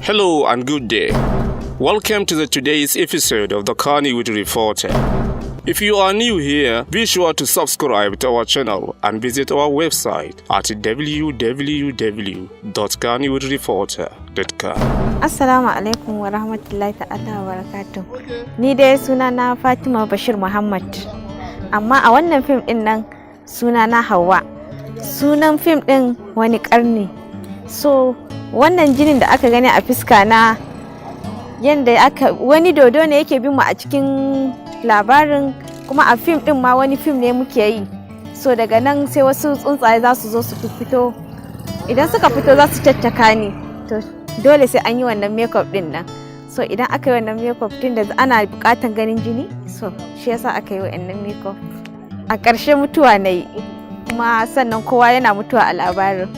Hello and good day. Welcome to today's episode of the Kannywood Reporter. If you are new here, be sure to subscribe to our channel and visit our website at www.kannywoodreporter.com. Assalamu alaikum wa rahmatullahi ta'ala wa barakatuh. Ni dai sunana Fatima Bashir Muhammad. Amma a wannan fim din nan sunana Hauwa. Sunan fim din wani karni. So wannan jinin da aka gani a fiska na yanda wani dodo ne yake bin mu a cikin labarin, kuma a fim din ma wani fim ne muke yi. So daga nan sai wasu tsuntsaye za su zo su fito. Idan suka fito za su caccaka ni. To dole sai an yi wannan makeup din nan. So idan aka yi wannan makeup din da ana bukatan ganin jini, so shi yasa aka yi wannan makeup. A ƙarshe mutuwa na yi, kuma sannan kowa yana mutuwa a labarin.